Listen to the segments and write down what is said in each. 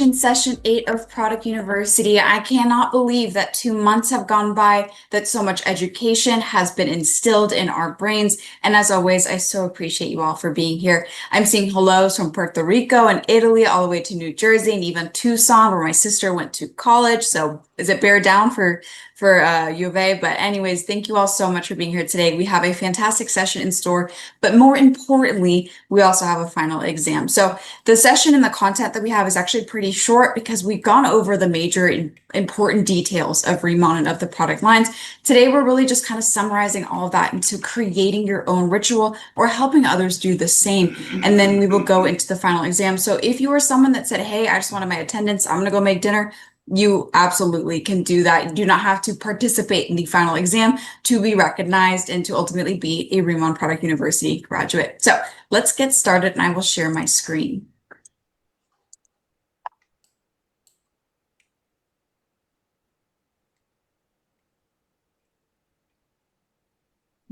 In session 8 of Product University. I cannot believe that 2 months have gone by, that so much education has been instilled in our brains. And as always, I so appreciate you all for being here. I'm seeing hellos from Puerto Rico and Italy, all the way to New Jersey and even Tucson, where my sister went to college. So is it bear down for U of A? But anyways, thank you all so much for being here today. We have a fantastic session in store, but more importantly, we also have a final exam. So the session and the content that we have is actually pretty short because we've gone over the major important details of RIMAN and of the product lines. Today, we're really just kind of summarizing all of that into creating your own ritual or helping others do the same. And then we will go into the final exam. So if you are someone that said, hey, I just wanted my attendance, I'm going to go make dinner, you absolutely can do that. You do not have to participate in the final exam to be recognized and to ultimately be a RIMAN Product University graduate. So let's get started and I will share my screen.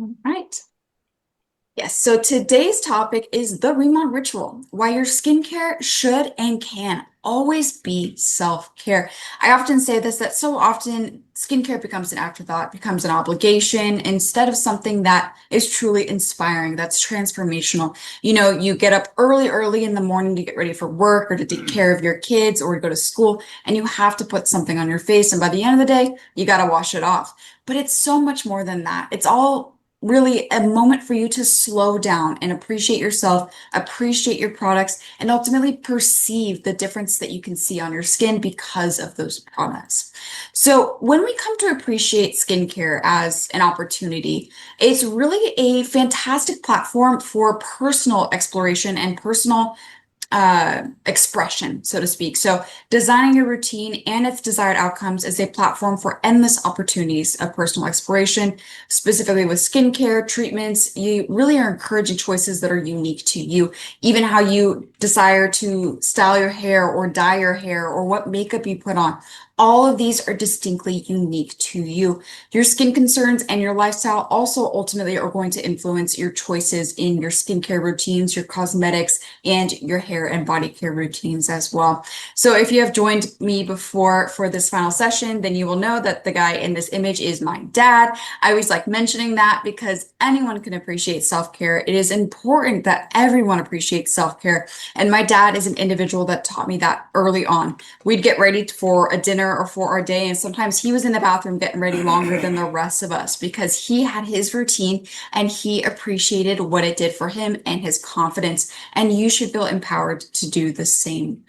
All right. Yes, so today's topic is the RIMAN ritual, why your skincare should and can always be self-care. I often say this, that so often skincare becomes an afterthought, becomes an obligation instead of something that is truly inspiring, that's transformational. You know, you get up early in the morning to get ready for work or to take care of your kids or to go to school, and you have to put something on your face. And by the end of the day, you got to wash it off. But it's so much more than that. It's all really a moment for you to slow down and appreciate yourself, appreciate your products, and ultimately perceive the difference that you can see on your skin because of those products. So when we come to appreciate skincare as an opportunity, it's really a fantastic platform for personal exploration and personal expression, so to speak. So designing your routine and its desired outcomes is a platform for endless opportunities of personal exploration, specifically with skincare treatments. You really are encouraging choices that are unique to you, even how you desire to style your hair or dye your hair or what makeup you put on. All of these are distinctly unique to you. Your skin concerns and your lifestyle also ultimately are going to influence your choices in your skincare routines, your cosmetics, and your hair and body care routines as well. So if you have joined me before for this final session, then you will know that the guy in this image is my dad. I always like mentioning that because anyone can appreciate self-care. It is important that everyone appreciates self-care. And my dad is an individual that taught me that early on. We'd get ready for a dinner or for our day, and sometimes he was in the bathroom getting ready longer than the rest of us because he had his routine and he appreciated what it did for him and his confidence, and you should feel empowered to do the same.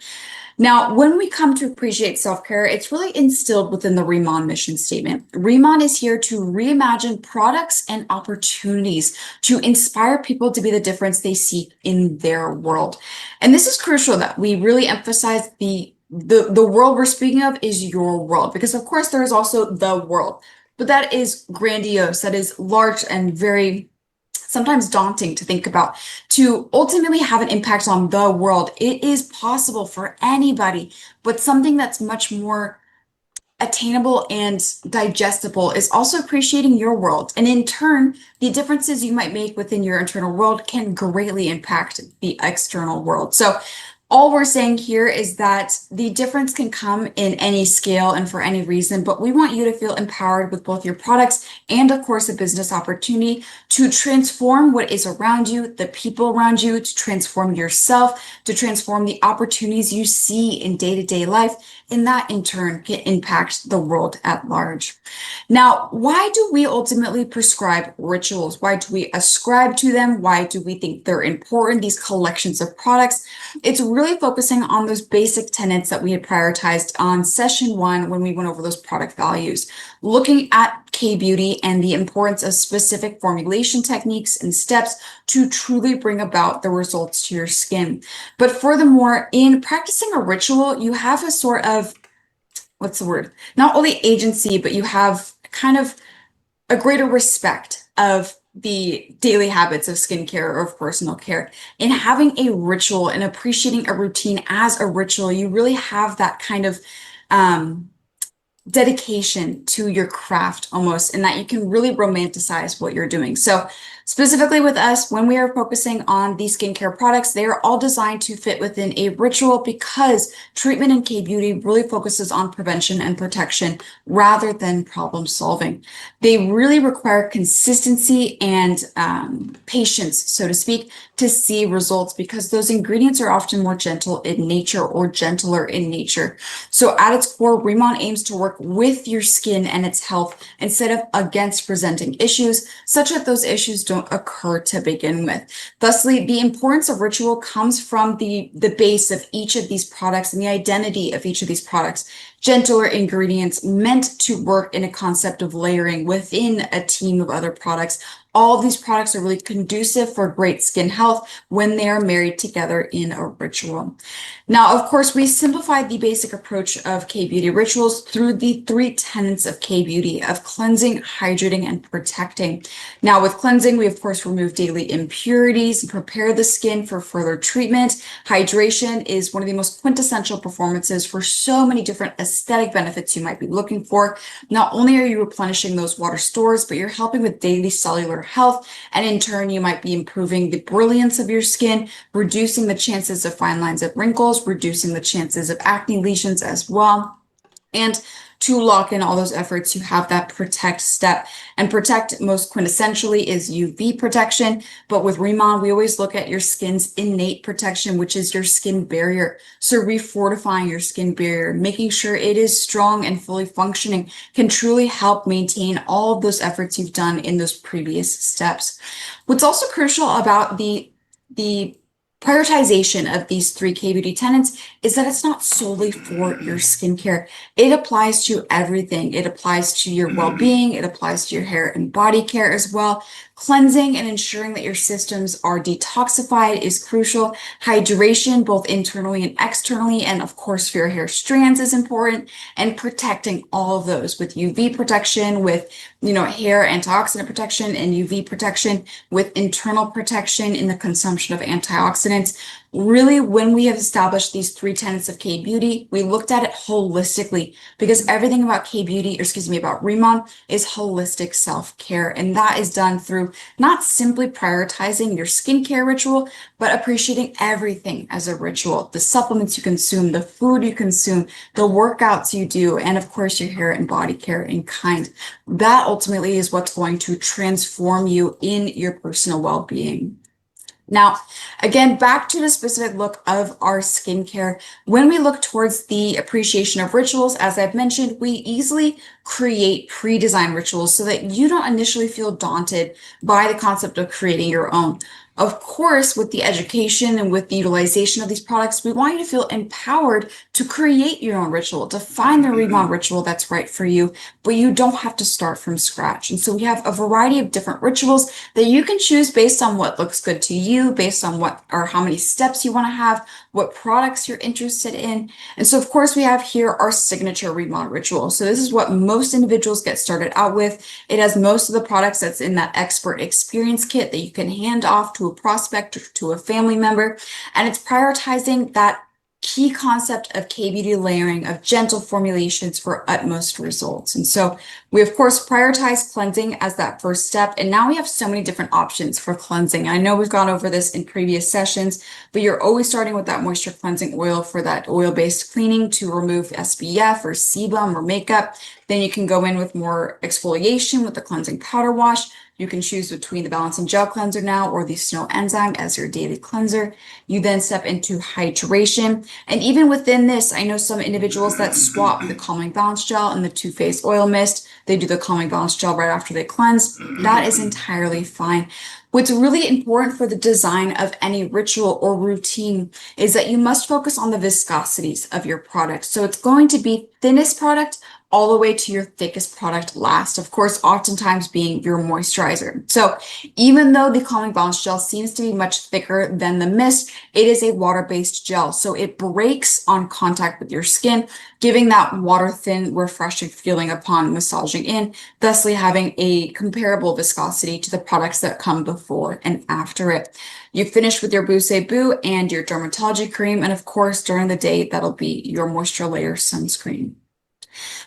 Now, when we come to appreciate self-care, it's really instilled within the RIMAN mission statement. RIMAN is here to reimagine products and opportunities to inspire people to be the difference they seek in their world. And this is crucial that we really emphasize the world we're speaking of is your world, because of course there is also the world, but that is grandiose, that is large and very sometimes daunting to think about. To ultimately have an impact on the world, it is possible for anybody, but something that's much more attainable and digestible is also appreciating your world. And in turn, the differences you might make within your internal world can greatly impact the external world. So all we're saying here is that the difference can come in any scale and for any reason, but we want you to feel empowered with both your products and, of course, a business opportunity to transform what is around you, the people around you, to transform yourself, to transform the opportunities you see in day-to-day life, and that in turn can impact the world at large. Now, why do we ultimately prescribe rituals? Why do we ascribe to them? Why do we think they're important, these collections of products? It's really focusing on those basic tenets that we had prioritized on session 1 when we went over those product values, looking at K-beauty and the importance of specific formulation techniques and steps to truly bring about the results to your skin. But furthermore, in practicing a ritual, you have a sort of, what's the word? Not only agency, but you have kind of a greater respect of the daily habits of skincare or of personal care. In having a ritual and appreciating a routine as a ritual, you really have that kind of dedication to your craft almost, and that you can really romanticize what you're doing. So Specifically with us, when we are focusing on these skincare products, they are all designed to fit within a ritual because treatment in K-beauty really focuses on prevention and protection rather than problem solving. They really require consistency and patience, so to speak, to see results because those ingredients are often more gentle in nature or gentler in nature. So at its core, RIMAN aims to work with your skin and its health instead of against presenting issues, such that those issues don't occur to begin with. Thusly, the importance of ritual comes from the base of each of these products and the identity of each of these products. Gentler ingredients meant to work in a concept of layering within a team of other products. All of these products are really conducive for great skin health when they are married together in a ritual. Now, of course, we simplified the basic approach of K-beauty rituals through the 3 tenets of K-beauty of cleansing, hydrating, and protecting. Now, with cleansing, we of course remove daily impurities and prepare the skin for further treatment. Hydration is one of the most quintessential performances for so many different aesthetic benefits you might be looking for. Not only are you replenishing those water stores, but you're helping with daily cellular health, and in turn, you might be improving the brilliance of your skin, reducing the chances of fine lines of wrinkles, reducing the chances of acne lesions as well. And to lock in all those efforts, you have that protect step. And protect most quintessentially is UV protection. But with RIMAN, we always look at your skin's innate protection, which is your skin barrier. So refortifying your skin barrier, making sure it is strong and fully functioning can truly help maintain all of those efforts you've done in those previous steps. What's also crucial about the prioritization of these 3 K-beauty tenets is that it's not solely for your skincare. It applies to everything. It applies to your well-being. It applies to your hair and body care as well. Cleansing and ensuring that your systems are detoxified is crucial. Hydration, both internally and externally, and of course for your hair strands is important. And protecting all of those with UV protection, with hair antioxidant protection, and UV protection with internal protection in the consumption of antioxidants. Really, when we have established these 3 tenets of K-beauty, we looked at it holistically because everything about K-beauty, or excuse me, about RIMAN is holistic self-care. And that is done through not simply prioritizing your skincare ritual, but appreciating everything as a ritual. The supplements you consume, the food you consume, the workouts you do, and of course your hair and body care in kind. That ultimately is what's going to transform you in your personal well-being. Now, again, back to the specific look of our skincare. When we look towards the appreciation of rituals, as I've mentioned, we easily create pre-designed rituals so that you don't initially feel daunted by the concept of creating your own. Of course, with the education and with the utilization of these products, we want you to feel empowered to create your own ritual, to find the RIMAN ritual that's right for you, but you don't have to start from scratch. And so we have a variety of different rituals that you can choose based on what looks good to you, based on what or how many steps you want to have, what products you're interested in. And so, of course, we have here our signature RIMAN ritual. So this is what most individuals get started out with. It has most of the products that's in that expert experience kit that you can hand off to a prospect or to a family member. And it's prioritizing that key concept of K-beauty layering of gentle formulations for utmost results. And so we, of course, prioritize cleansing as that first step. And now we have so many different options for cleansing. I know we've gone over this in previous sessions, but you're always starting with that moisture cleansing oil for that oil-based cleaning to remove SPF or sebum or makeup. Then you can go in with more exfoliation with the cleansing powder wash. You can choose between the balancing gel cleanser now or the snow enzyme as your daily cleanser. You then step into hydration. And even within this, I know some individuals that swap the calming balance gel and the two-phase oil mist. They do the calming balance gel right after they cleanse. That is entirely fine. What's really important for the design of any ritual or routine is that you must focus on the viscosities of your product. So it's going to be thinnest product all the way to your thickest product last, of course, oftentimes being your moisturizer. So even though the calming balance gel seems to be much thicker than the mist, it is a water-based gel. So it breaks on contact with your skin, giving that water-thin, refreshing feeling upon massaging in, thusly having a comparable viscosity to the products that come before and after it. You finish with your Bousse Boo and your dermatology cream, and of course, during the day, that'll be your moisture layer sunscreen.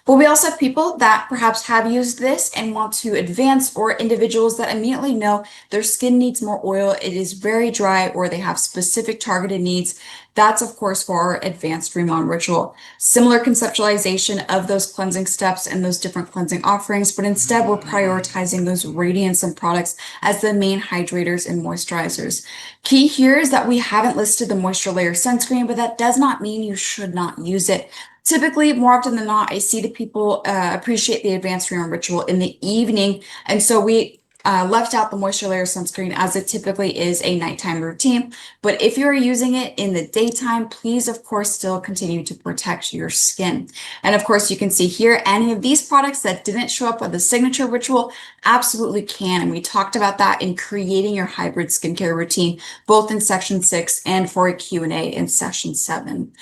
But we also have people that perhaps have used this and want to advance, or individuals that immediately know their skin needs more oil, it is very dry, or they have specific targeted needs. That's, of course, for our advanced RIMAN ritual. Similar conceptualization of those cleansing steps and those different cleansing offerings, but instead we're prioritizing those radiance and products as the main hydrators and moisturizers. Key here is that we haven't listed the moisture layer sunscreen, but that does not mean you should not use it. Typically, more often than not, I see the people appreciate the advanced RIMAN ritual in the evening, and so we left out the moisture layer sunscreen as it typically is a nighttime routine. But if you're using it in the daytime, please, of course, still continue to protect your skin. And of course, you can see here, any of these products that didn't show up on the signature ritual absolutely can. And we talked about that in creating your hybrid skincare routine, both in section 6 and for a Q&A in session 7.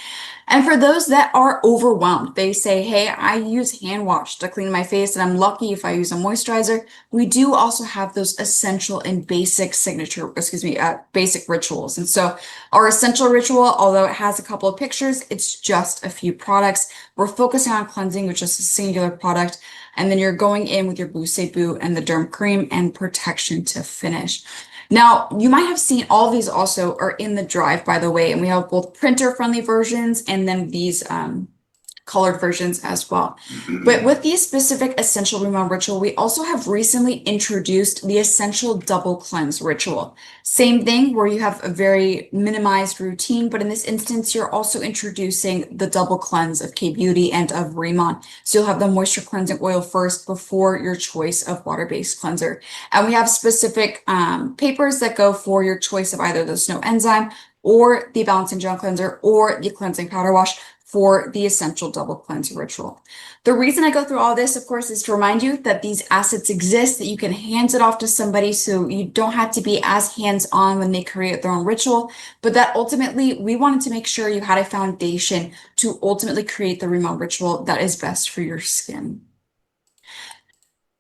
And for those that are overwhelmed, they say, hey, I use hand wash to clean my face, and I'm lucky if I use a moisturizer. We do also have those essential and basic basic rituals. And so our essential ritual, although it has a couple of pictures, it's just a few products. We're focusing on cleansing with just a singular product. And then you're going in with your Boost Boo and the Derm Cream and protection to finish. Now, you might have seen all of these also are in the drive, by the way, and we have both printer-friendly versions and then these colored versions as well. But with the specific essential RIMAN ritual, we also have recently introduced the essential double cleanse ritual. Same thing where you have a very minimized routine, but in this instance, you're also introducing the double cleanse of K-Beauty and of RIMAN. So you'll have the moisture cleansing oil first before your choice of water-based cleanser. And we have specific papers that go for your choice of either the snow enzyme or the balancing gel cleanser or the cleansing powder wash for the essential double cleanse ritual. The reason I go through all this, of course, is to remind you that these assets exist, that you can hand it off to somebody so you don't have to be as hands-on when they create their own ritual, but that ultimately we wanted to make sure you had a foundation to ultimately create the RIMAN ritual that is best for your skin.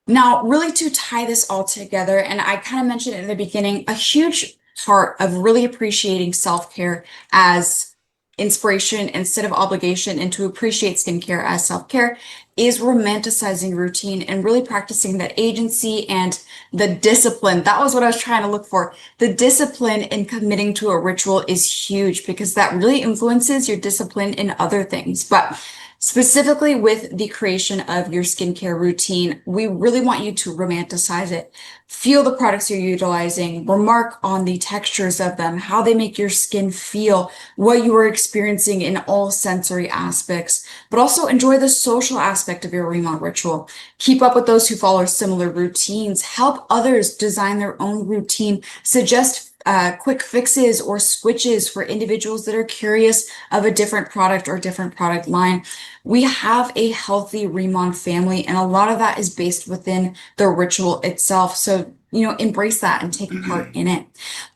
Now, really to tie this all together, and I kind of mentioned it in the beginning, a huge part of really appreciating self-care as inspiration instead of obligation, and to appreciate skincare as self-care, is romanticizing routine and really practicing that agency and the discipline. That was what I was trying to look for. The discipline in committing to a ritual is huge because that really influences your discipline in other things. But specifically with the creation of your skincare routine, we really want you to romanticize it. Feel the products you're utilizing, remark on the textures of them, how they make your skin feel, what you are experiencing in all sensory aspects, but also enjoy the social aspect of your RIMAN ritual. Keep up with those who follow similar routines, help others design their own routine, suggest quick fixes or switches for individuals that are curious of a different product or different product line. We have a healthy RIMAN family, and a lot of that is based within the ritual itself. So, embrace that and take part in it.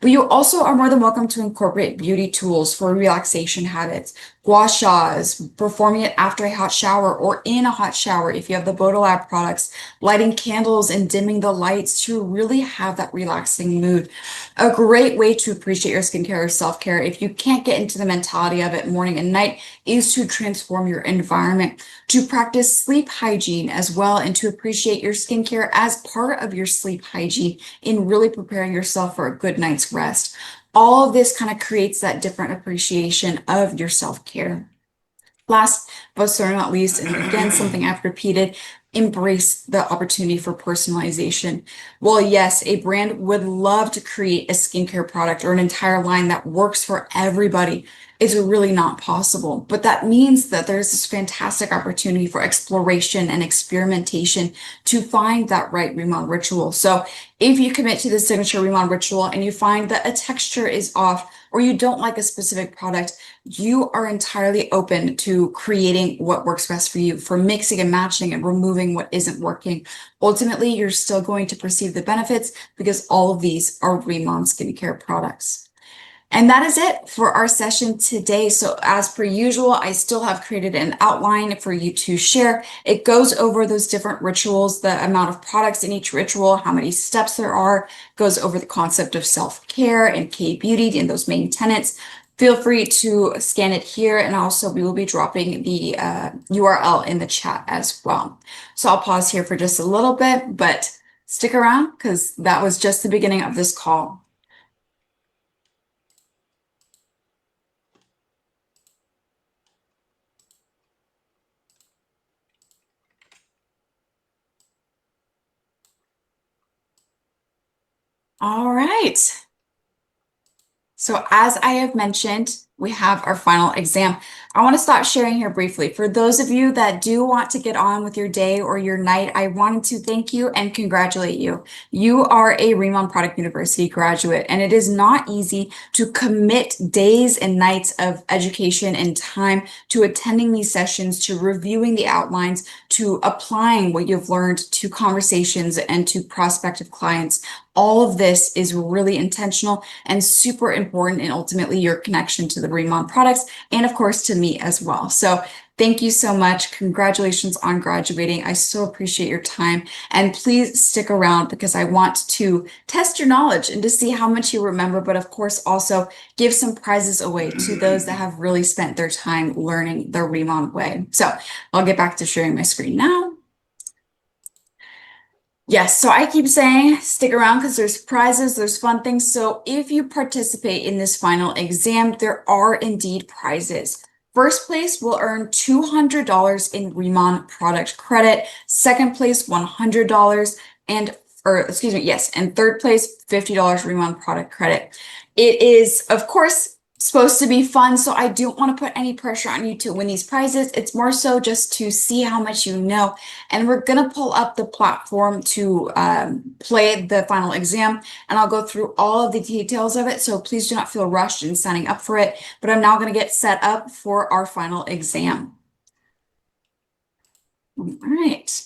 But you also are more than welcome to incorporate beauty tools for relaxation habits, gua shas, performing it after a hot shower or in a hot shower if you have the Bodolab products, lighting candles and dimming the lights to really have that relaxing mood. A great way to appreciate your skincare or self-care, if you can't get into the mentality of it morning and night, is to transform your environment, to practice sleep hygiene as well, and to appreciate your skincare as part of your sleep hygiene in really preparing yourself for a good night's rest. All of this kind of creates that different appreciation of your self-care. Last, but certainly not least, and again, something I've repeated, embrace the opportunity for personalization. Well, yes, a brand would love to create a skincare product or an entire line that works for everybody. It's really not possible, but that means that there's this fantastic opportunity for exploration and experimentation to find that right RIMAN ritual. So if you commit to the signature RIMAN ritual and you find that a texture is off or you don't like a specific product, you are entirely open to creating what works best for you, for mixing and matching and removing what isn't working. Ultimately, you're still going to perceive the benefits because all of these are RIMAN skincare products. And that is it for our session today. So as per usual, I still have created an outline for you to share. It goes over those different rituals, the amount of products in each ritual, how many steps there are, goes over the concept of self-care and K-beauty and those main tenets. feel free to scan it here, and also we will be dropping the URL in the chat as well. So I'll pause here for just a little bit, but stick around because that was just the beginning of this call. All right. So as I have mentioned, we have our final exam. I want to stop sharing here briefly. For those of you that do want to get on with your day or your night, I wanted to thank you and congratulate you. You are a RIMAN Product University graduate, and it is not easy to commit days and nights of education and time to attending these sessions, to reviewing the outlines, to applying what you've learned to conversations and to prospective clients. All of this is really intentional and super important, and ultimately your connection to the RIMAN products, and of course to me as well. So thank you so much. Congratulations on graduating. I so appreciate your time, and please stick around because I want to test your knowledge and to see how much you remember, but of course also give some prizes away to those that have really spent their time learning the RIMAN way. So I'll get back to sharing my screen now. Yes, so I keep saying stick around because there's prizes, there's fun things. So if you participate in this final exam, there are indeed prizes. First place will earn $200 in RIMAN product credit. Second place, $100, and and third place, $50 RIMAN product credit. It is, of course, supposed to be fun, so I don't want to put any pressure on you to win these prizes. It's more so just to see how much you know. And we're going to pull up the platform to play the final exam, and I'll go through all of the details of it. So please do not feel rushed in signing up for it, but I'm now going to get set up for our final exam. All right.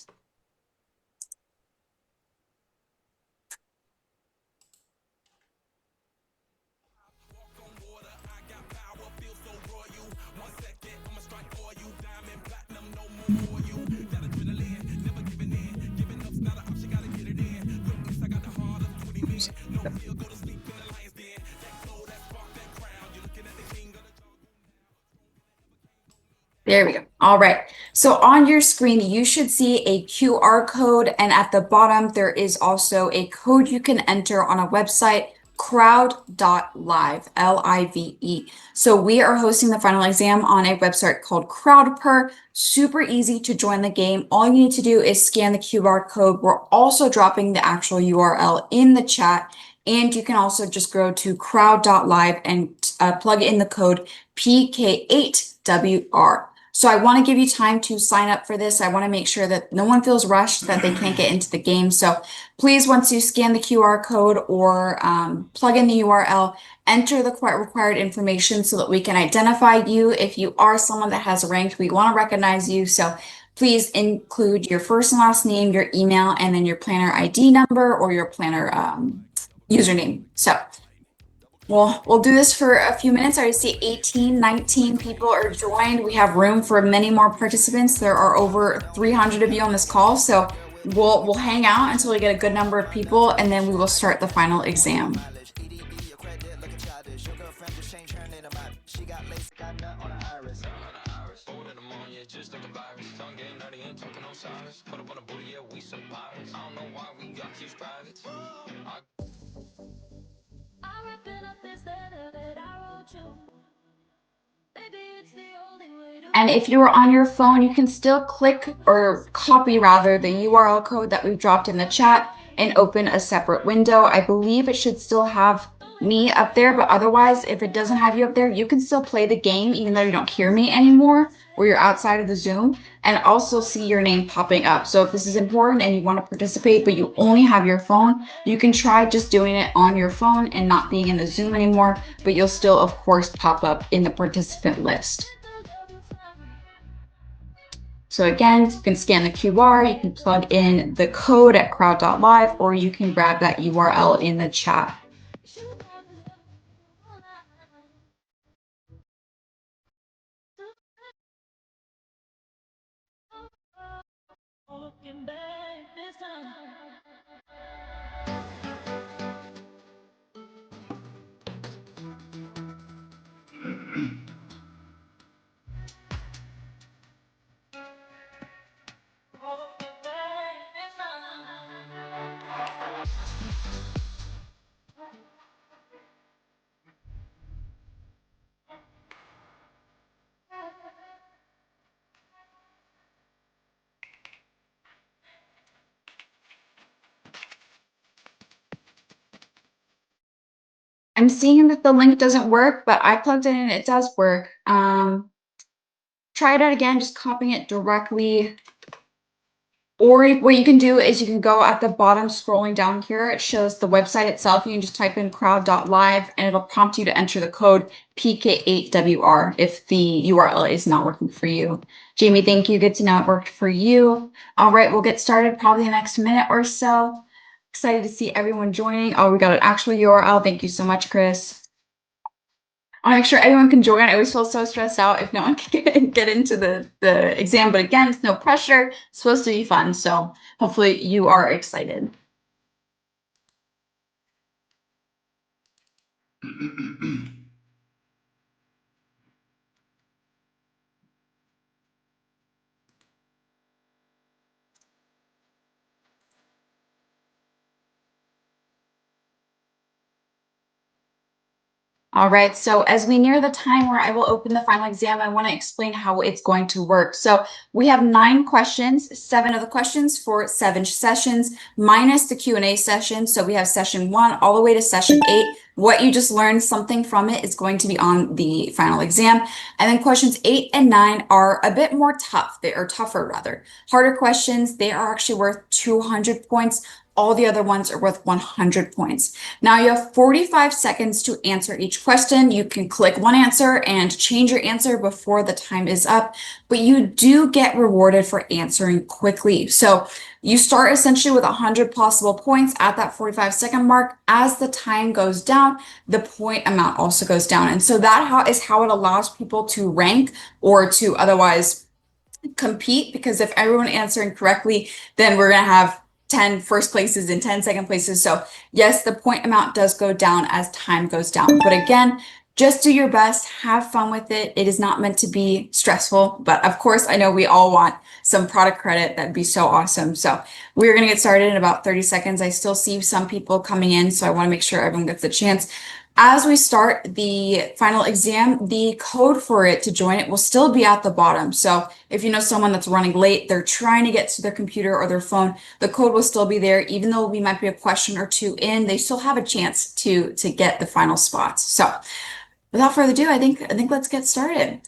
There we go. All right. So on your screen, you should see a QR code, and at the bottom, there is also a code you can enter on a website, crowd.live, Live. So we are hosting the final exam on a website called CrowdPer. Super easy to join the game. All you need to do is scan the QR code. We're also dropping the actual URL in the chat, and you can also just go to crowd.live and plug in the code PK8WR. So I want to give you time to sign up for this. I want to make sure that no one feels rushed, that they can't get into the game. So please, once you scan the QR code or plug in the URL, enter the required information so that we can identify you. If you are someone that has ranked, we want to recognize you. So please include your first and last name, your email, and then your planner ID number or your planner username. So we'll do this for a few minutes. I see 18, 19 people are joined. We have room for many more participants. There are over 300 of you on this call, so we'll hang out until we get a good number of people, and then we will start the final exam. And if you are on your phone, you can still click or copy rather the URL code that we've dropped in the chat and open a separate window. I believe it should still have me up there, but otherwise, if it doesn't have you up there, you can still play the game even though you don't hear me anymore, or you're outside of the Zoom, and also see your name popping up. So if this is important and you want to participate, but you only have your phone, you can try just doing it on your phone and not being in the Zoom anymore, but you'll still, of course, pop up in the participant list. So again, you can scan the QR, you can plug in the code at crowd.live, or you can grab that URL in the chat. I'm seeing that the link doesn't work, but I plugged it in, it does work. Try it out again, just copying it directly. Or what you can do is you can go at the bottom, scrolling down here, it shows the website itself. You can just type in crowd.live and it'll prompt you to enter the code PK8WR if the URL is not working for you. Jamie, thank you. Good to know it worked for you. All right, we'll get started probably the next minute or so. Excited to see everyone joining. Oh, we got an actual URL. Thank you so much, Chris. I'll make sure everyone can join. I always feel so stressed out if no one can get into the exam. But again, it's no pressure. It's supposed to be fun. So hopefully you are excited. All right, so as we near the time where I will open the final exam, I want to explain how it's going to work. So we have 9 questions, 7 of the questions for 7 sessions, minus the Q&A session. So we have session 1 all the way to session 8. What you just learned, something from it, is going to be on the final exam. And then questions 8 and 9 are a bit more tough. They are tougher, rather. Harder questions, they are actually worth 200 points. All the other ones are worth 100 points. Now you have 45 seconds to answer each question. You can click one answer and change your answer before the time is up, but you do get rewarded for answering quickly. So you start essentially with 100 possible points at that 45-second mark. As the time goes down, the point amount also goes down. And so that is how it allows people to rank or to otherwise compete, because if everyone answering correctly, then we're going to have 10 first places and 10 second places. So yes, the point amount does go down as time goes down. But again, just do your best, have fun with it. It is not meant to be stressful, but of course, I know we all want some product credit. That'd be so awesome. So we're going to get started in about 30 seconds. I still see some people coming in, so I want to make sure everyone gets a chance. As we start the final exam, the code for it to join it will still be at the bottom. So if you know someone that's running late, they're trying to get to their computer or their phone, the code will still be there. Even though we might be a question or two in, they still have a chance to get the final spots. So without further ado, I think let's get started.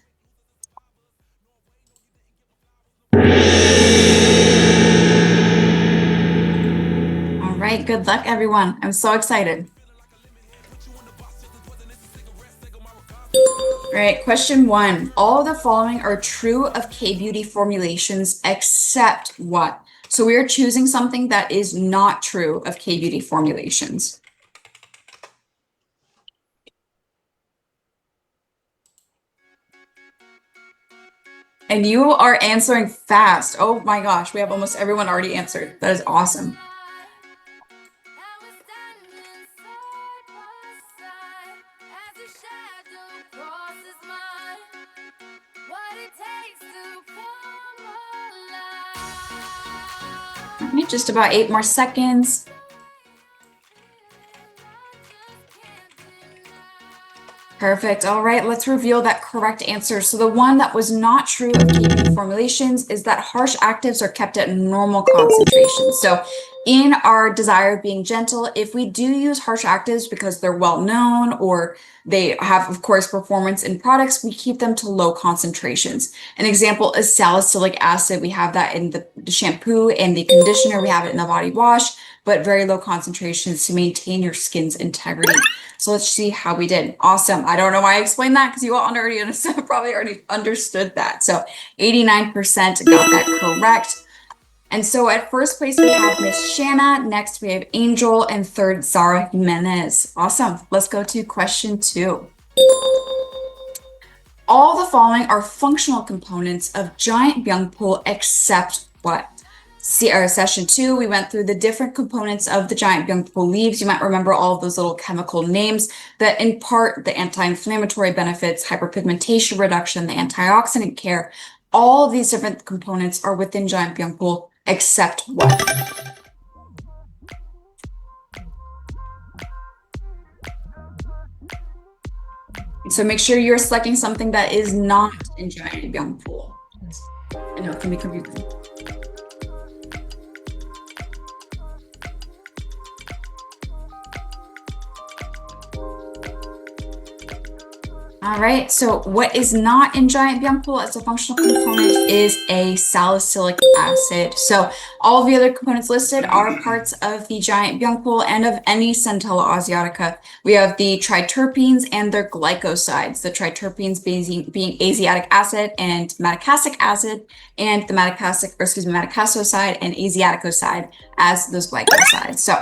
All right, good luck, everyone. I'm so excited. All right, question 1. All of the following are true of K-beauty formulations except what? So we are choosing something that is not true of K-beauty formulations. And you are answering fast. Oh my gosh, we have almost everyone already answered. That is awesome. All right, just about 8 more seconds. Perfect. All right, let's reveal that correct answer. So the one that was not true of K-beauty formulations is that harsh actives are kept at normal concentrations. So in our desire of being gentle, if we do use harsh actives because they're well known or they have, of course, performance in products, we keep them to low concentrations. An example is salicylic acid. We have that in the shampoo and the conditioner. We have it in the body wash, but very low concentrations to maintain your skin's integrity. So let's see how we did. Awesome. I don't know why I explained that because you all probably already understood that. So 89% got that correct. And so at first place, we have Miss Shanna. Next, we have Angel. And third, Zara Jimenez. Awesome. Let's go to question 2. All the following are functional components of giant byung pool except what? Session 2, we went through the different components of the giant byung pool leaves. You might remember all of those little chemical names that impart the anti-inflammatory benefits, hyperpigmentation reduction, the antioxidant care. All of these different components are within giant byung pool except what? So make sure you're selecting something that is not in giant byung pool. I know it can be confusing. All right, so what is not in giant Bianco as a functional component is a salicylic acid. So all of the other components listed are parts of the giant Bianco and of any Centella asiatica. We have the triterpenes and their glycosides, the triterpenes being asiatic acid and madecassic acid, and the madecassoside and asiaticoside as those glycosides. So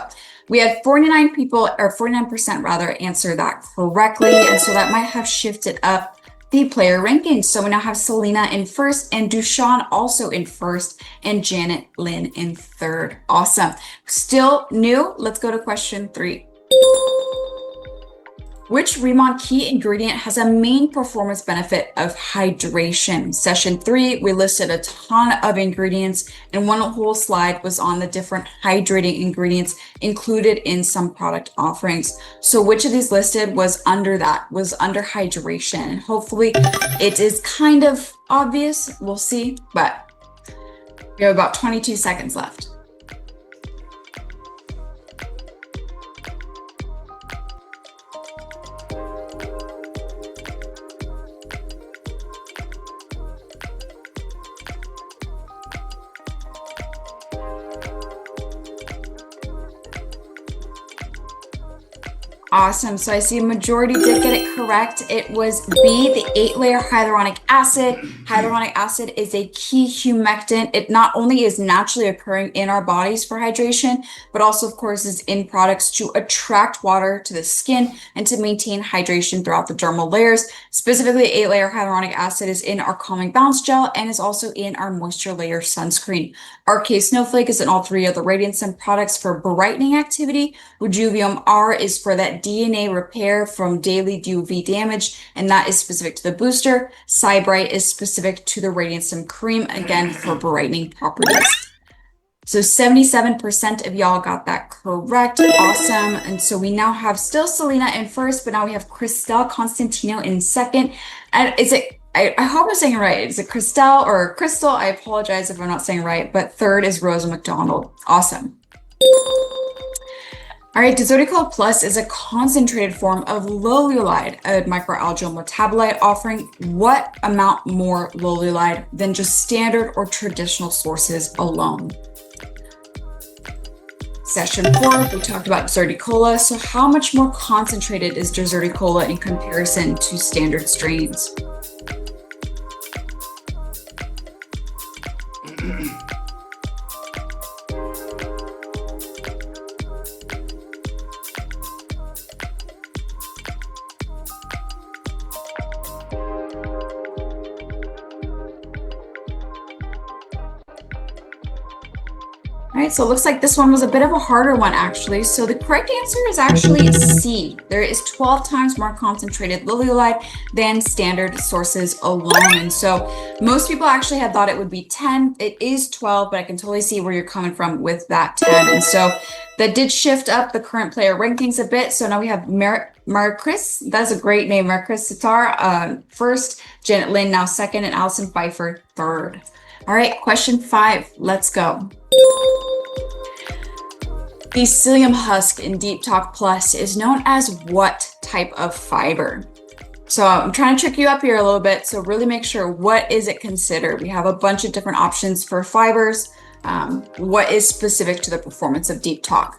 we had 49 people, or 49% rather, answer that correctly. And so that might have shifted up the player rankings. So we now have Selena in first and Dushan also in first and Janet Lynn in third. Awesome. Still new. Let's go to question 3. Which RIMAN key ingredient has a main performance benefit of hydration? Session 3, we listed a ton of ingredients, and one whole slide was on the different hydrating ingredients included in some product offerings. So which of these listed was under hydration? Hopefully it is kind of obvious. We'll see, but we have about 22 seconds left. Awesome. So I see a majority did get it correct. It was B, the 8-layer hyaluronic acid. Hyaluronic acid is a key humectant. It not only is naturally occurring in our bodies for hydration, but also, of course, is in products to attract water to the skin and to maintain hydration throughout the dermal layers. Specifically, 8-layer hyaluronic acid is in our Calming Balance Gel and is also in our Moisture Layer Sunscreen. RK Snowflake is in all 3 of the Radiant Sun products for brightening activity. Rejuvium R is for that DNA repair from daily UV damage, and that is specific to the booster. Cybright is specific to the Radiant Sun cream, again for brightening properties. So 77% of y'all got that correct. Awesome. And so we now have still Selena in first, but now we have Cristel Constantino in second. And I hope I'm saying it right. Is it Cristel or Crystal? I apologize if I'm not saying it right, but third is Rosa McDonald. Awesome. All right, Dizodicol Plus is a concentrated form of lolulide, a microalgal metabolite offering what amount more lolulide than just standard or traditional sources alone? Session 4, we talked about Deserticola. So how much more concentrated is Deserticola in comparison to standard strains? All right, so it looks like this one was a bit of a harder one, actually. So the correct answer is actually C. There is 12 times more concentrated lolulide than standard sources alone. And so most people actually had thought it would be 10. It is 12, but I can totally see where you're coming from with that 10. And so that did shift up the current player rankings a bit. So now we have Maricris. That's a great name, Maricris Sitar, first, Janet Lynn now second, and Allison Pfeiffer third. All right, question 5. Let's go. The psyllium husk in Deep Talk Plus is known as what type of fiber? So I'm trying to trick you up here a little bit. So really make sure, what is it considered? We have a bunch of different options for fibers. What is specific to the performance of Deep Talk?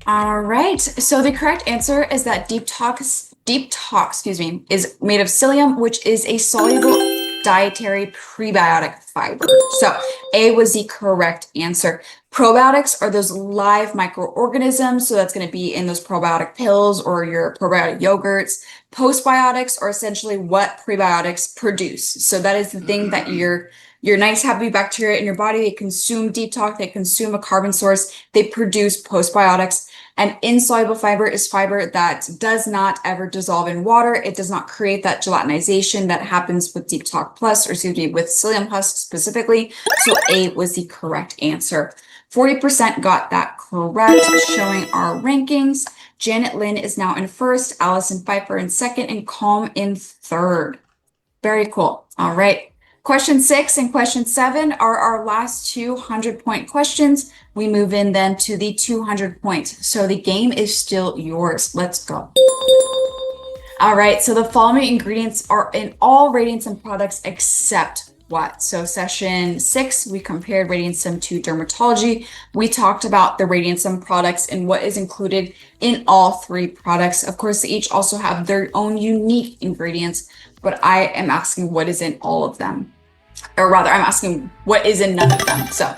All right, so the correct answer is that Deep Talk, is made of psyllium, which is a soluble dietary prebiotic fiber. So A was the correct answer. Probiotics are those live microorganisms, so that's going to be in those probiotic pills or your probiotic yogurts. Postbiotics are essentially what prebiotics produce. So that is the thing that you're your nice happy bacteria in your body. They consume detox, they consume a carbon source, they produce postbiotics. And insoluble fiber is fiber that does not ever dissolve in water. It does not create that gelatinization that happens with Detox Plus, or excuse me, with Psyllium Plus specifically. So A was the correct answer. 40% got that correct, showing our rankings. Janet Lynn is now in first, Allison Pfeiffer in second, and Calm in third. Very cool. All right. Question 6 and question 7 are our last 200-point questions. We move in then to the 200 points. So the game is still yours. Let's go. All right. So the following ingredients are in all radiance and products except what? So session 6, we compared radiantsum to dermatology. We talked about the radiantsum products and what is included in all 3 products. Of course, they each also have their own unique ingredients, but I am asking what is in all of them. Or rather, I'm asking what is in none of them. So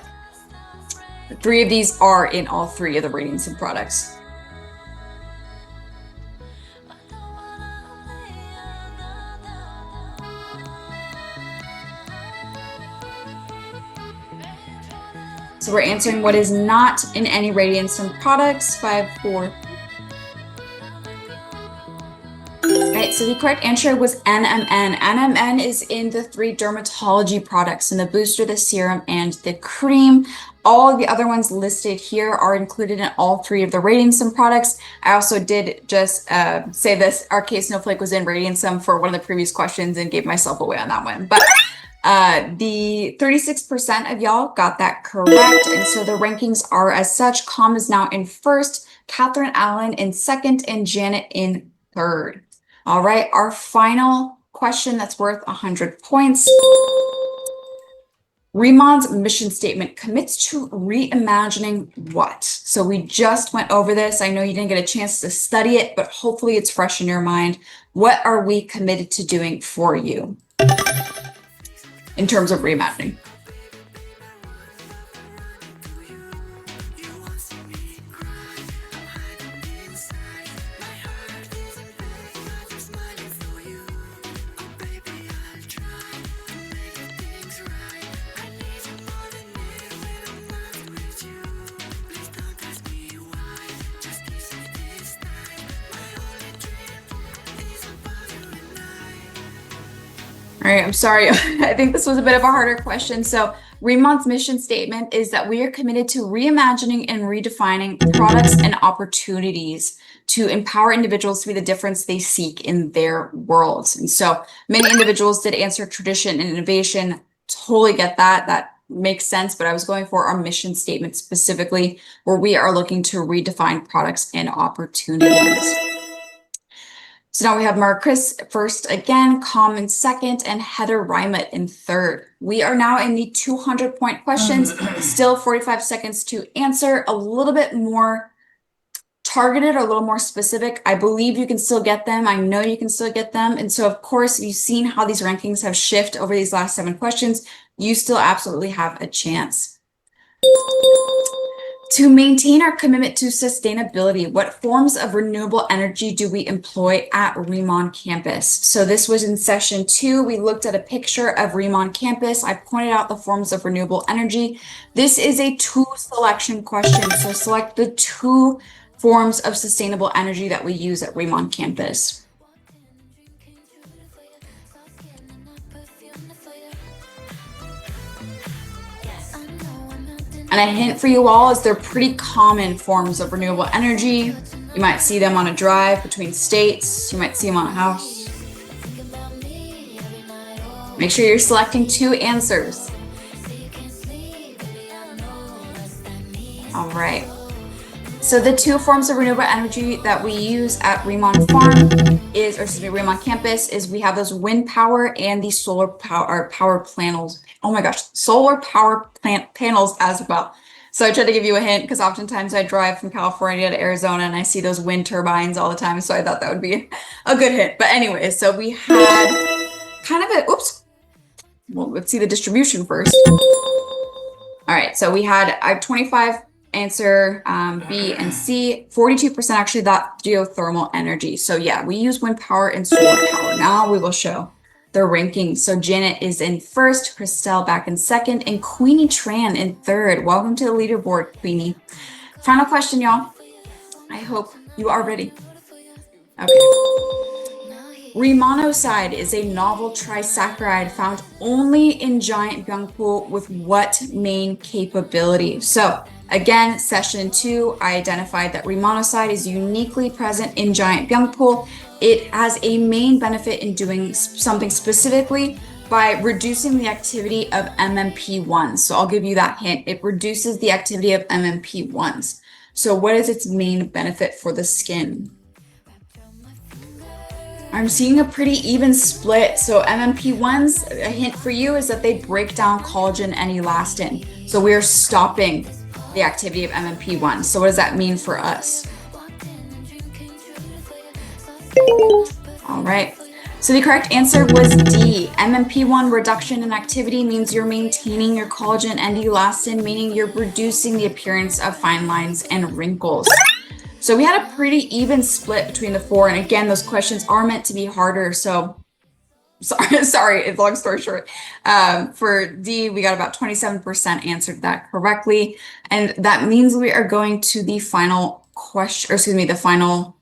3 of these are in all 3 of the radiantsum products. So we're answering what is not in any radiantsum products. 5, 4. Right, so the correct answer was NMN. NMN is in the 3 dermatology products, in the booster, the serum, and the cream. All of the other ones listed here are included in all 3 of the radiantsum products. I also did just say this, our case snowflake was in radiantsum for one of the previous questions and gave myself away on that one. But the 36% of y'all got that correct. And so the rankings are as such. Calm is now in first, Catherine Allen in second, and Janet in third. All right, our final question that's worth 100 points. RIMAN's mission statement commits to reimagining what? So we just went over this. I know you didn't get a chance to study it, but hopefully it's fresh in your mind. What are we committed to doing for you in terms of reimagining? All right, I'm sorry. I think this was a bit of a harder question. So RIMAN's mission statement is that we are committed to reimagining and redefining products and opportunities to empower individuals to be the difference they seek in their worlds. And so many individuals did answer tradition and innovation. Totally get that. That makes sense. But I was going for our mission statement specifically, where we are looking to redefine products and opportunities. So now we have Marcus first again, Calm in second, and Heather Rymut in third. We are now in the 200-point questions, still 45 seconds to answer, a little bit more targeted or a little more specific. I believe you can still get them. I know you can still get them. And so, of course, you've seen how these rankings have shifted over these last 7 questions. You still absolutely have a chance. To maintain our commitment to sustainability, what forms of renewable energy do we employ at RIMAN campus? So this was in session 2. We looked at a picture of RIMAN campus. I pointed out the forms of renewable energy. This is a 2 selection question. So select the 2 forms of sustainable energy that we use at RIMAN campus. And a hint for you all is they're pretty common forms of renewable energy. You might see them on a drive between states. You might see them on a house. Make sure you're selecting 2 answers. All right. So the 2 forms of renewable energy that we use at RIMAN RIMAN campus is we have those wind power and the solar power panels. Oh my gosh, solar power panels as well. So I tried to give you a hint because oftentimes I drive from California to Arizona and I see those wind turbines all the time. So I thought that would be a good hint. But anyway, so we had kind of a, well, let's see the distribution first. All right, so we had a 25 answer B and C, 42% actually thought geothermal energy. So yeah, we use wind power and solar power. Now we will show the rankings. So Janet is in first, Christelle back in second, and Queenie Tran in third. Welcome to the leaderboard, Queenie. Final question, y'all. I hope you are ready. Okay. Rimonoside is a novel trisaccharide found only in giant young pool with what main capability? So again, session 2, I identified that rimonoside is uniquely present in giant young pool. It has a main benefit in doing something specifically by reducing the activity of MMP1s. So I'll give you that hint. It reduces the activity of MMP1s. So what is its main benefit for the skin? I'm seeing a pretty even split. So MMP1s, a hint for you is that they break down collagen and elastin. So we are stopping the activity of MMP1. So what does that mean for us? All right. So the correct answer was D. MMP1 reduction in activity means you're maintaining your collagen and elastin, meaning you're reducing the appearance of fine lines and wrinkles. So we had a pretty even split between the 4. And again, those questions are meant to be harder. So sorry, long story short. For D, we got about 27% answered that correctly. And that means we are going to the final question, or excuse me, the final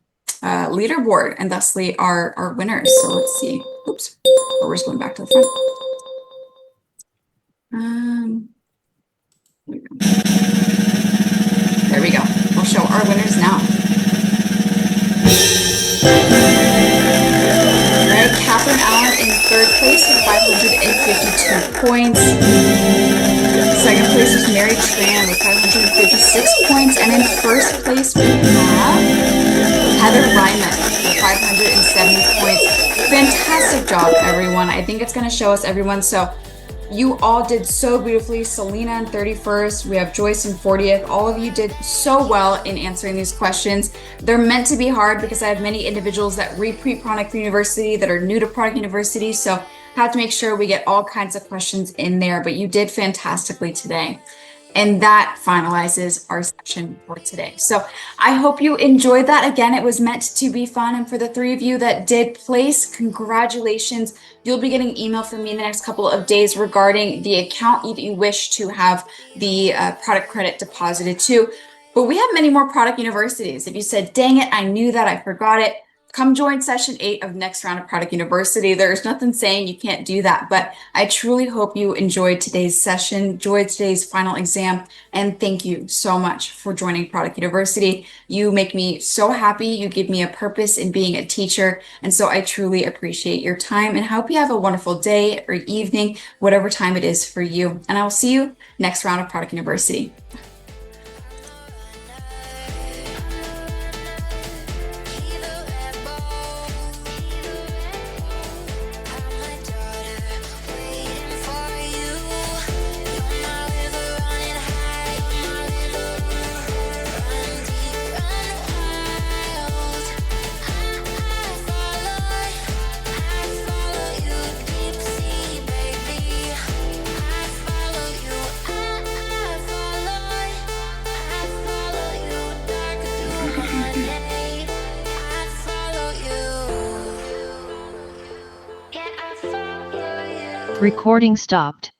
leaderboard, and thusly our winners. So let's see. Oops, we're just going back to the front. There we go. We'll show our winners now. Catherine Allen in third place with 552 points. Second place is Mary Tran with 556 points. And in first place, we have Heather Ryman with 570 points. Fantastic job, everyone. I think it's going to show us everyone. So you all did so beautifully. Selena in 31st. We have Joyce in 40th. All of you did so well in answering these questions. They're meant to be hard because I have many individuals that repeat Product University that are new to Product University. So I have to make sure we get all kinds of questions in there, but you did fantastically today. And that finalizes our session for today. So I hope you enjoyed that. Again, it was meant to be fun. And for the 3 of you that did place, congratulations. You'll be getting an email from me in the next couple of days regarding the account that you wish to have the product credit deposited to. But we have many more product universities. If you said, dang it, I knew that, I forgot it, come join session 8 of next round of Product University. There's nothing saying you can't do that, but I truly hope you enjoyed today's session, enjoyed today's final exam, and thank you so much for joining Product University. You make me so happy. You give me a purpose in being a teacher, and so I truly appreciate your time and hope you have a wonderful day or evening, whatever time it is for you. And I will see you next round of Product University. Recording stopped.